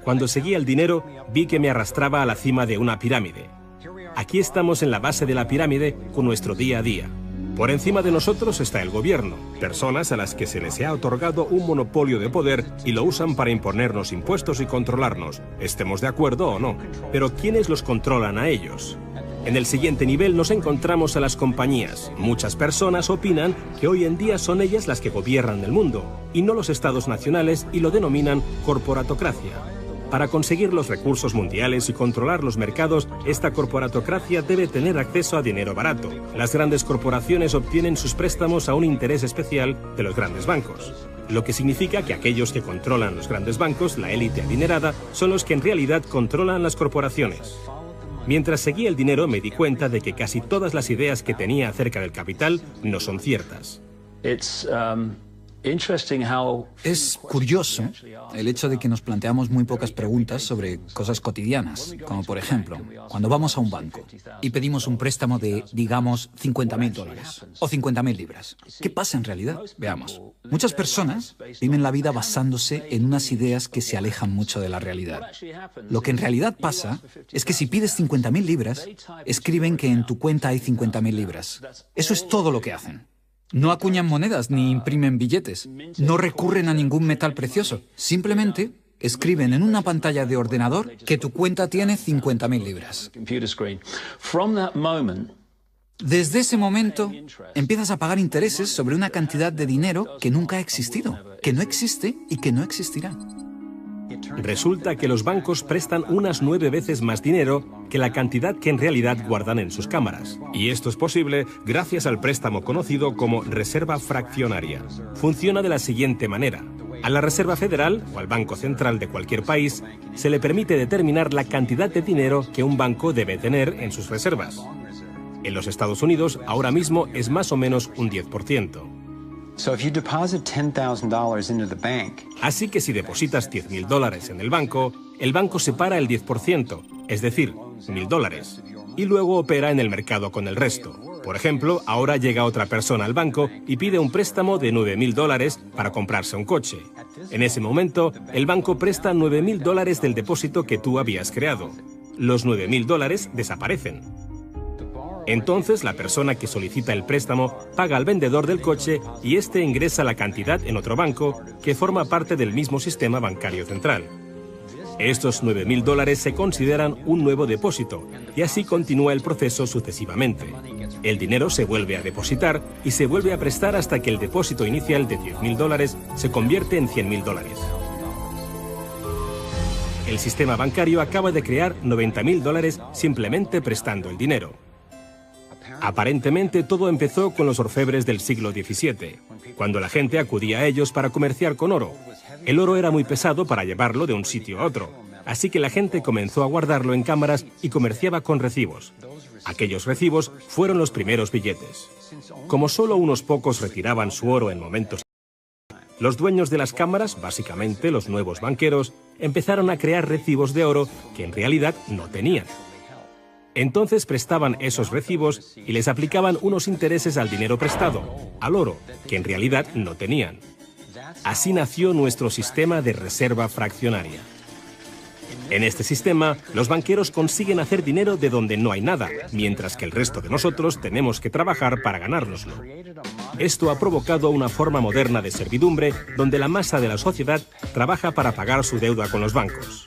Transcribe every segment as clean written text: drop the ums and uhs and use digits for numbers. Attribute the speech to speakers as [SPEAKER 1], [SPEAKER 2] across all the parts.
[SPEAKER 1] Cuando seguía el dinero, vi que me arrastraba a la cima de una pirámide. Aquí estamos en la base de la pirámide con nuestro día a día. Por encima de nosotros está el gobierno, personas a las que se les ha otorgado un monopolio de poder y lo usan para imponernos impuestos y controlarnos, estemos de acuerdo o no. Pero ¿quiénes los controlan a ellos? En el siguiente nivel nos encontramos a las compañías. Muchas personas opinan que hoy en día son ellas las que gobiernan el mundo, y no los estados nacionales, y lo denominan corporatocracia. Para conseguir los recursos mundiales y controlar los mercados, esta corporatocracia debe tener acceso a dinero barato. Las grandes corporaciones obtienen sus préstamos a un interés especial de los grandes bancos. Lo que significa que aquellos que controlan los grandes bancos, la élite adinerada, son los que en realidad controlan las corporaciones. Mientras seguía el dinero me di cuenta de que casi todas las ideas que tenía acerca del capital no son ciertas.
[SPEAKER 2] Es curioso el hecho de que nos planteamos muy pocas preguntas sobre cosas cotidianas, como por ejemplo, cuando vamos a un banco y pedimos un préstamo de, digamos, $50.000 o 50.000 libras. ¿Qué pasa en realidad? Veamos. Muchas personas viven la vida basándose en unas ideas que se alejan mucho de la realidad. Lo que en realidad pasa es que si pides 50.000 libras, escriben que en tu cuenta hay 50.000 libras. Eso es todo lo que hacen. No acuñan monedas ni imprimen billetes. No recurren a ningún metal precioso. Simplemente escriben en una pantalla de ordenador que tu cuenta tiene 50.000 libras. Desde ese momento, empiezas a pagar intereses sobre una cantidad de dinero que nunca ha existido, que no existe y que no existirá.
[SPEAKER 1] Resulta que los bancos prestan unas 9 veces más dinero que la cantidad que en realidad guardan en sus cámaras. Y esto es posible gracias al préstamo conocido como reserva fraccionaria. Funciona de la siguiente manera. A la Reserva Federal, o al Banco Central de cualquier país, se le permite determinar la cantidad de dinero que un banco debe tener en sus reservas. En los Estados Unidos, ahora mismo es más o menos un 10%. Así que si depositas $10.000 en el banco separa el 10%, es decir, $1.000, y luego opera en el mercado con el resto. Por ejemplo, ahora llega otra persona al banco y pide un préstamo de $9.000 para comprarse un coche. En ese momento, el banco presta $9.000 del depósito que tú habías creado. Los $9.000 desaparecen. Entonces, la persona que solicita el préstamo paga al vendedor del coche y éste ingresa la cantidad en otro banco que forma parte del mismo sistema bancario central. Estos $9.000 se consideran un nuevo depósito y así continúa el proceso sucesivamente. El dinero se vuelve a depositar y se vuelve a prestar hasta que el depósito inicial de $10.000 se convierte en $100.000. El sistema bancario acaba de crear $90.000 simplemente prestando el dinero. Aparentemente todo empezó con los orfebres del siglo XVII, cuando la gente acudía a ellos para comerciar con oro. El oro era muy pesado para llevarlo de un sitio a otro, así que la gente comenzó a guardarlo en cámaras y comerciaba con recibos. Aquellos recibos fueron los primeros billetes. Como solo unos pocos retiraban su oro en momentos, los dueños de las cámaras, básicamente los nuevos banqueros, empezaron a crear recibos de oro que en realidad no tenían. Entonces prestaban esos recibos y les aplicaban unos intereses al dinero prestado, al oro, que en realidad no tenían. Así nació nuestro sistema de reserva fraccionaria. En este sistema, los banqueros consiguen hacer dinero de donde no hay nada, mientras que el resto de nosotros tenemos que trabajar para ganárnoslo. Esto ha provocado una forma moderna de servidumbre donde la masa de la sociedad trabaja para pagar su deuda con los bancos.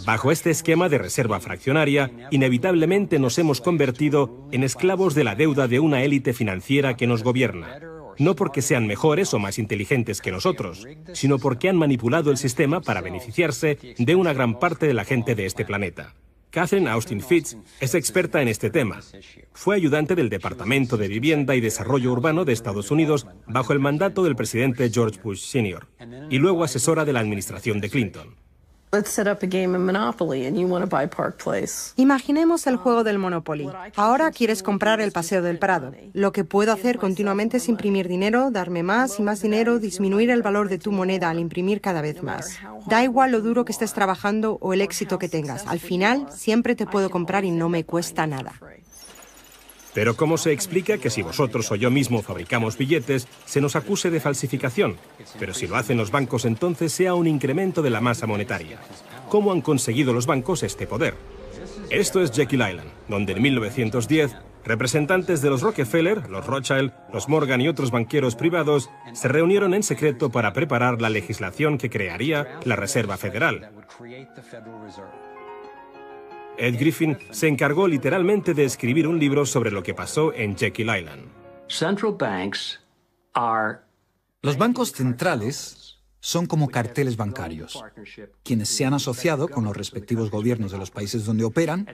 [SPEAKER 1] Bajo este esquema de reserva fraccionaria, inevitablemente nos hemos convertido en esclavos de la deuda de una élite financiera que nos gobierna. No porque sean mejores o más inteligentes que nosotros, sino porque han manipulado el sistema para beneficiarse de una gran parte de la gente de este planeta. Catherine Austin Fitts es experta en este tema. Fue ayudante del Departamento de Vivienda y Desarrollo Urbano de Estados Unidos bajo el mandato del presidente George Bush Sr. y luego asesora de la administración de Clinton.
[SPEAKER 3] Imaginemos el juego del Monopoly. Ahora quieres comprar el Paseo del Prado. Lo que puedo hacer continuamente es imprimir dinero, darme más y más dinero, disminuir el valor de tu moneda al imprimir cada vez más. Da igual lo duro que estés trabajando o el éxito que tengas. Al final, siempre te puedo comprar y no me cuesta nada.
[SPEAKER 1] Pero ¿cómo se explica que si vosotros o yo mismo fabricamos billetes, se nos acuse de falsificación? Pero si lo hacen los bancos, entonces sea un incremento de la masa monetaria. ¿Cómo han conseguido los bancos este poder? Esto es Jekyll Island, donde en 1910, representantes de los Rockefeller, los Rothschild, los Morgan y otros banqueros privados se reunieron en secreto para preparar la legislación que crearía la Reserva Federal. Ed Griffin se encargó literalmente de escribir un libro sobre lo que pasó en Jekyll Island.
[SPEAKER 2] Los bancos centrales son como carteles bancarios, quienes se han asociado con los respectivos gobiernos de los países donde operan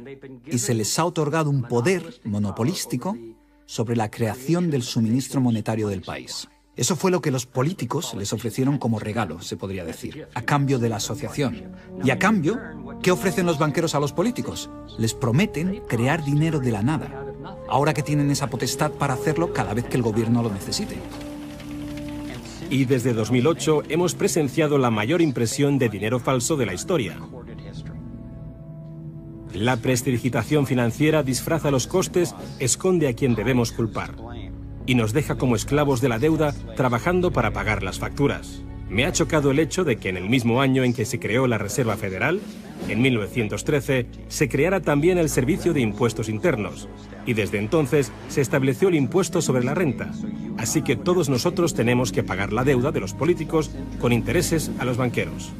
[SPEAKER 2] y se les ha otorgado un poder monopolístico sobre la creación del suministro monetario del país. Eso fue lo que los políticos les ofrecieron como regalo, se podría decir, a cambio de la asociación. Y a cambio, ¿qué ofrecen los banqueros a los políticos? Les prometen crear dinero de la nada, ahora que tienen esa potestad para hacerlo cada vez que el gobierno lo necesite.
[SPEAKER 1] Y desde 2008 hemos presenciado la mayor impresión de dinero falso de la historia. La prestidigitación financiera disfraza los costes, esconde a quien debemos culpar y nos deja como esclavos de la deuda trabajando para pagar las facturas. Me ha chocado el hecho de que en el mismo año en que se creó la Reserva Federal, en 1913, se creara también el Servicio de Impuestos Internos, y desde entonces se estableció el impuesto sobre la renta. Así que todos nosotros tenemos que pagar la deuda de los políticos con intereses a los banqueros.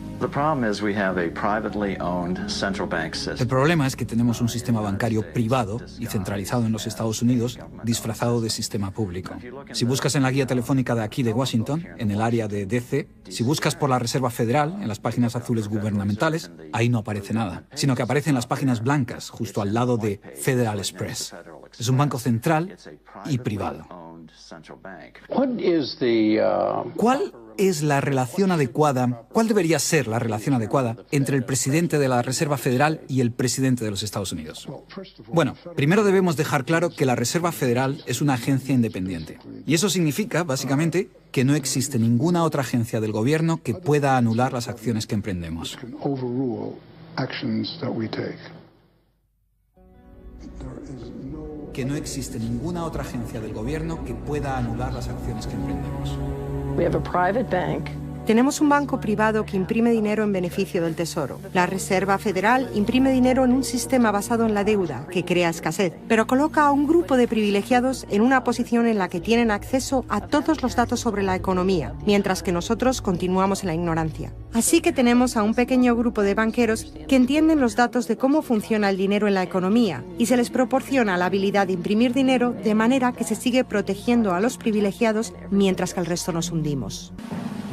[SPEAKER 2] El problema es que tenemos un sistema bancario privado y centralizado en los Estados Unidos, disfrazado de sistema público. Si buscas en la guía telefónica de aquí de Washington, en el área de DC, si buscas por la Reserva Federal, en las páginas azules gubernamentales, ahí no aparece nada, sino que aparecen las páginas blancas, justo al lado de Federal Express. Es un banco central y privado. ¿Cuál es la relación adecuada, cuál debería ser la relación adecuada entre el presidente de la Reserva Federal y el presidente de los Estados Unidos? Bueno, primero debemos dejar claro que la Reserva Federal es una agencia independiente. Y eso significa, básicamente, que no existe ninguna otra agencia del gobierno que pueda anular las acciones que emprendemos. Que no existe ninguna otra agencia del gobierno que pueda anular las acciones que emprendemos.
[SPEAKER 3] Tenemos un banco privado que imprime dinero en beneficio del Tesoro. La Reserva Federal imprime dinero en un sistema basado en la deuda, que crea escasez, pero coloca a un grupo de privilegiados en una posición en la que tienen acceso a todos los datos sobre la economía, mientras que nosotros continuamos en la ignorancia. Así que tenemos a un pequeño grupo de banqueros que entienden los datos de cómo funciona el dinero en la economía y se les proporciona la habilidad de imprimir dinero de manera que se sigue protegiendo a los privilegiados mientras que el resto nos hundimos.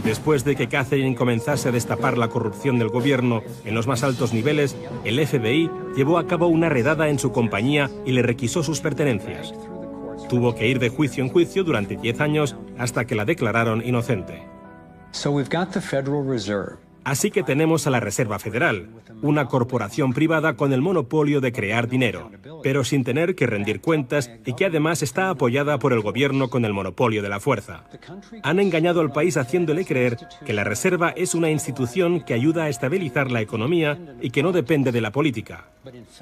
[SPEAKER 1] Después de que Catherine comenzase a destapar la corrupción del gobierno en los más altos niveles, el FBI llevó a cabo una redada en su compañía y le requisó sus pertenencias. Tuvo que ir de juicio en juicio durante 10 años hasta que la declararon inocente. Así que tenemos a la Reserva Federal, una corporación privada con el monopolio de crear dinero, pero sin tener que rendir cuentas y que además está apoyada por el gobierno con el monopolio de la fuerza. Han engañado al país haciéndole creer que la Reserva es una institución que ayuda a estabilizar la economía y que no depende de la política.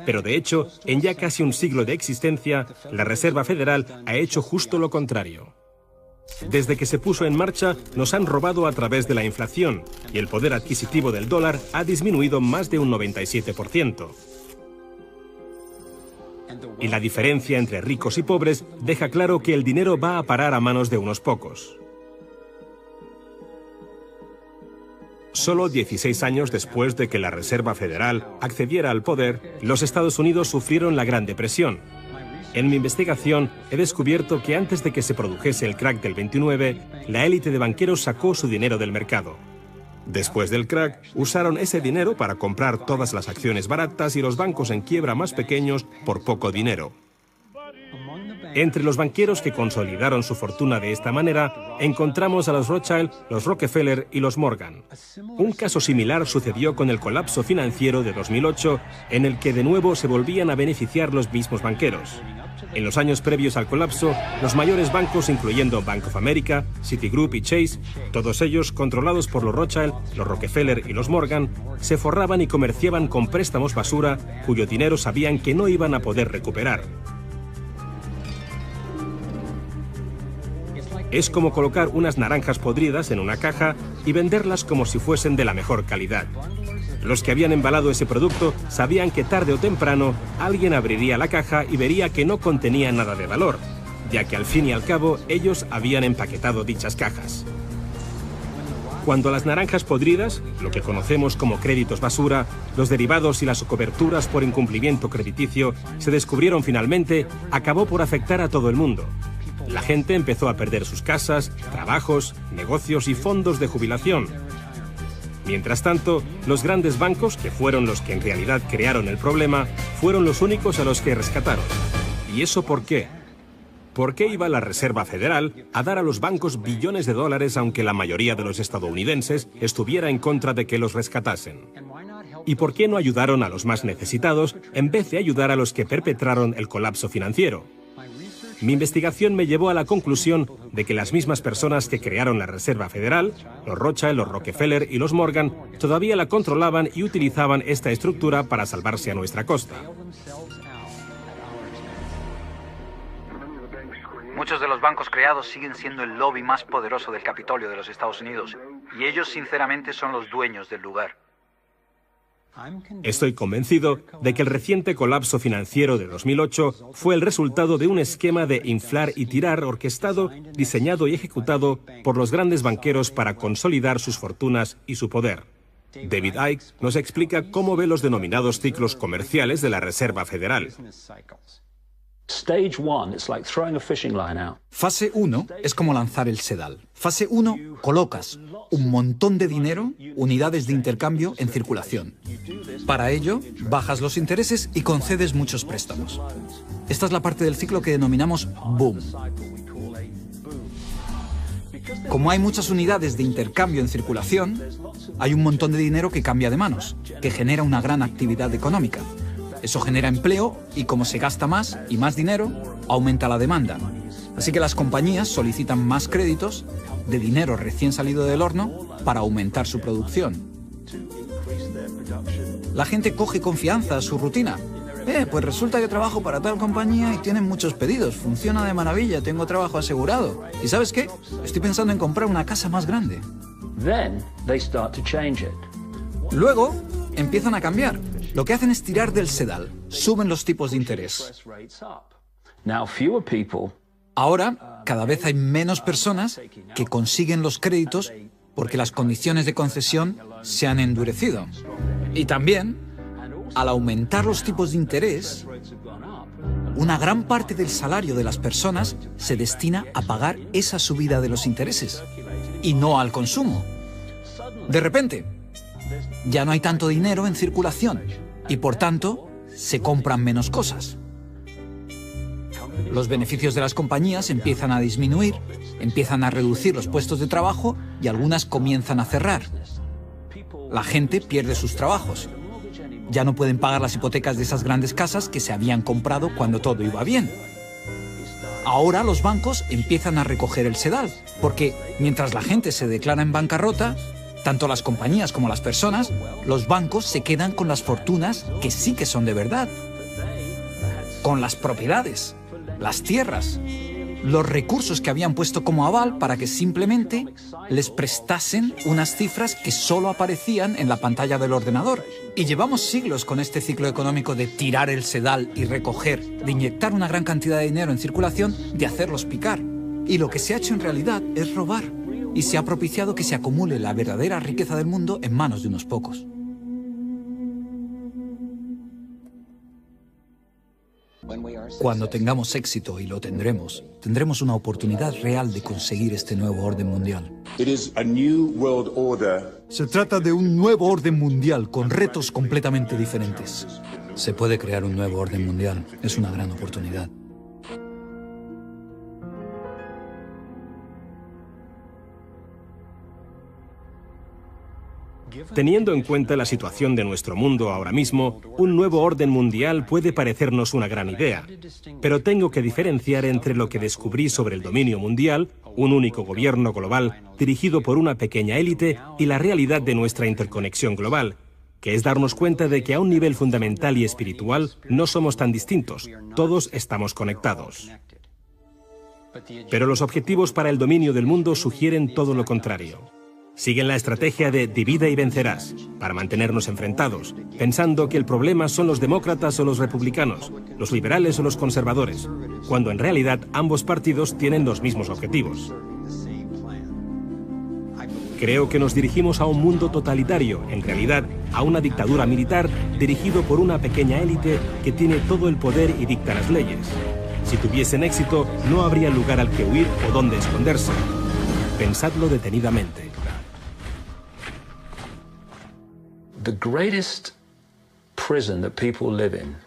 [SPEAKER 1] Pero de hecho, en ya casi un siglo de existencia, la Reserva Federal ha hecho justo lo contrario. Desde que se puso en marcha, nos han robado a través de la inflación y el poder adquisitivo del dólar ha disminuido más de un 97%. Y la diferencia entre ricos y pobres deja claro que el dinero va a parar a manos de unos pocos. Solo 16 años después de que la Reserva Federal accediera al poder, los Estados Unidos sufrieron la Gran Depresión. En mi investigación he descubierto que antes de que se produjese el crack del 29, la élite de banqueros sacó su dinero del mercado. Después del crack, usaron ese dinero para comprar todas las acciones baratas y los bancos en quiebra más pequeños por poco dinero. Entre los banqueros que consolidaron su fortuna de esta manera, encontramos a los Rothschild, los Rockefeller y los Morgan. Un caso similar sucedió con el colapso financiero de 2008, en el que de nuevo se volvían a beneficiar los mismos banqueros. En los años previos al colapso, los mayores bancos, incluyendo Bank of America, Citigroup y Chase, todos ellos controlados por los Rothschild, los Rockefeller y los Morgan, se forraban y comerciaban con préstamos basura cuyo dinero sabían que no iban a poder recuperar. Es como colocar unas naranjas podridas en una caja y venderlas como si fuesen de la mejor calidad. Los que habían embalado ese producto sabían que tarde o temprano alguien abriría la caja y vería que no contenía nada de valor, ya que al fin y al cabo ellos habían empaquetado dichas cajas. Cuando las naranjas podridas, lo que conocemos como créditos basura, los derivados y las coberturas por incumplimiento crediticio se descubrieron finalmente, acabó por afectar a todo el mundo. La gente empezó a perder sus casas, trabajos, negocios y fondos de jubilación. Mientras tanto, los grandes bancos, que fueron los que en realidad crearon el problema, fueron los únicos a los que rescataron. ¿Y eso por qué? ¿Por qué iba la Reserva Federal a dar a los bancos billones de dólares aunque la mayoría de los estadounidenses estuviera en contra de que los rescatasen? ¿Y por qué no ayudaron a los más necesitados en vez de ayudar a los que perpetraron el colapso financiero? Mi investigación me llevó a la conclusión de que las mismas personas que crearon la Reserva Federal, los Rothschild, los Rockefeller y los Morgan, todavía la controlaban y utilizaban esta estructura para salvarse a nuestra costa.
[SPEAKER 2] Muchos de los bancos creados siguen siendo el lobby más poderoso del Capitolio de los Estados Unidos, y ellos sinceramente son los dueños del lugar.
[SPEAKER 1] Estoy convencido de que el reciente colapso financiero de 2008 fue el resultado de un esquema de inflar y tirar orquestado, diseñado y ejecutado por los grandes banqueros para consolidar sus fortunas y su poder. David Icke nos explica cómo ve los denominados ciclos comerciales de la Reserva Federal.
[SPEAKER 2] Fase 1 es como lanzar el sedal. Fase 1, colocas un montón de dinero, unidades de intercambio, en circulación. Para ello, bajas los intereses y concedes muchos préstamos. Esta es la parte del ciclo que denominamos boom. Como hay muchas unidades de intercambio en circulación, hay un montón de dinero que cambia de manos, que genera una gran actividad económica. Eso genera empleo y como se gasta más y más dinero, aumenta la demanda. Así que las compañías solicitan más créditos de dinero recién salido del horno para aumentar su producción. La gente coge confianza a su rutina. Pues resulta que trabajo para tal compañía y tienen muchos pedidos. Funciona de maravilla, tengo trabajo asegurado. ¿Y sabes qué? Estoy pensando en comprar una casa más grande. Luego empiezan a cambiar. Lo que hacen es tirar del sedal. Suben los tipos de interés. Ahora, cada vez hay menos personas que consiguen los créditos porque las condiciones de concesión se han endurecido. Y también, al aumentar los tipos de interés, una gran parte del salario de las personas se destina a pagar esa subida de los intereses y no al consumo. De repente, ya no hay tanto dinero en circulación y, por tanto, se compran menos cosas. Los beneficios de las compañías empiezan a disminuir, empiezan a reducir los puestos de trabajo y algunas comienzan a cerrar. La gente pierde sus trabajos. Ya no pueden pagar las hipotecas de esas grandes casas que se habían comprado cuando todo iba bien. Ahora los bancos empiezan a recoger el sedal, porque mientras la gente se declara en bancarrota, tanto las compañías como las personas, los bancos se quedan con las fortunas que sí que son de verdad. Con las propiedades, las tierras, los recursos que habían puesto como aval para que simplemente les prestasen unas cifras que solo aparecían en la pantalla del ordenador. Y llevamos siglos con este ciclo económico de tirar el sedal y recoger, de inyectar una gran cantidad de dinero en circulación, de hacerlos picar. Y lo que se ha hecho en realidad es robar. Y se ha propiciado que se acumule la verdadera riqueza del mundo en manos de unos pocos. Cuando tengamos éxito, y lo tendremos, tendremos una oportunidad real de conseguir este nuevo orden mundial. Se trata de un nuevo orden mundial con retos completamente diferentes. Se puede crear un nuevo orden mundial. Es una gran oportunidad.
[SPEAKER 1] Teniendo en cuenta la situación de nuestro mundo ahora mismo, un nuevo orden mundial puede parecernos una gran idea. Pero tengo que diferenciar entre lo que descubrí sobre el dominio mundial, un único gobierno global dirigido por una pequeña élite, y la realidad de nuestra interconexión global, que es darnos cuenta de que a un nivel fundamental y espiritual no somos tan distintos, todos estamos conectados. Pero los objetivos para el dominio del mundo sugieren todo lo contrario. Siguen la estrategia de divide y vencerás, para mantenernos enfrentados, pensando que el problema son los demócratas o los republicanos, los liberales o los conservadores, cuando en realidad ambos partidos tienen los mismos objetivos. Creo que nos dirigimos a un mundo totalitario, en realidad a una dictadura militar dirigido por una pequeña élite que tiene todo el poder y dicta las leyes. Si tuviesen éxito, no habría lugar al que huir o dónde esconderse. Pensadlo detenidamente.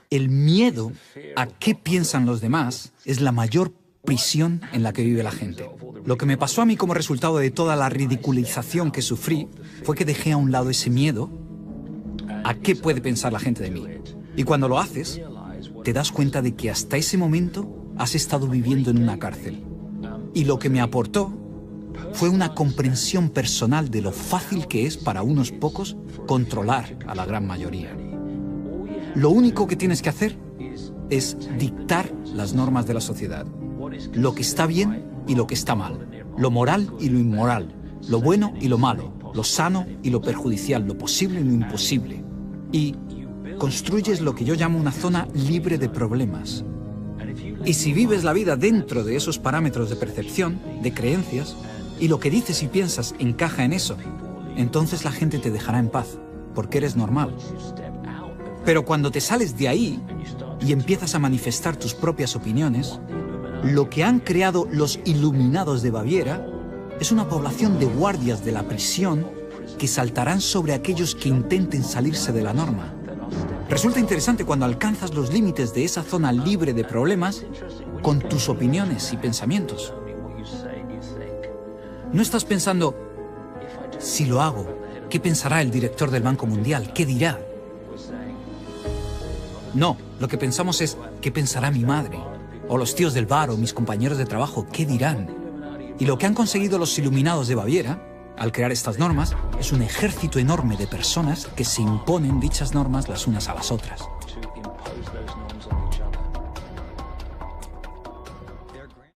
[SPEAKER 2] El miedo a qué piensan los demás es la mayor prisión en la que vive la gente. Lo que me pasó a mí como resultado de toda la ridiculización que sufrí fue que dejé a un lado ese miedo a qué puede pensar la gente de mí. Y cuando lo haces, te das cuenta de que hasta ese momento has estado viviendo en una cárcel. Y lo que me aportó fue una comprensión personal de lo fácil que es para unos pocos controlar a la gran mayoría. Lo único que tienes que hacer es dictar las normas de la sociedad. Lo que está bien y lo que está mal. Lo moral y lo inmoral. Lo bueno y lo malo. Lo sano y lo perjudicial. Lo posible y lo imposible. Y construyes lo que yo llamo una zona libre de problemas. Y si vives la vida dentro de esos parámetros de percepción, de creencias, y lo que dices y piensas encaja en eso, entonces la gente te dejará en paz, porque eres normal. Pero cuando te sales de ahí y empiezas a manifestar tus propias opiniones, lo que han creado los iluminados de Baviera es una población de guardias de la prisión que saltarán sobre aquellos que intenten salirse de la norma. Resulta interesante cuando alcanzas los límites de esa zona libre de problemas con tus opiniones y pensamientos. No estás pensando, si lo hago, ¿qué pensará el director del Banco Mundial? ¿Qué dirá? No, lo que pensamos es, ¿qué pensará mi madre? O los tíos del bar o mis compañeros de trabajo, ¿qué dirán? Y lo que han conseguido los iluminados de Baviera, al crear estas normas, es un ejército enorme de personas que se imponen dichas normas las unas a las otras.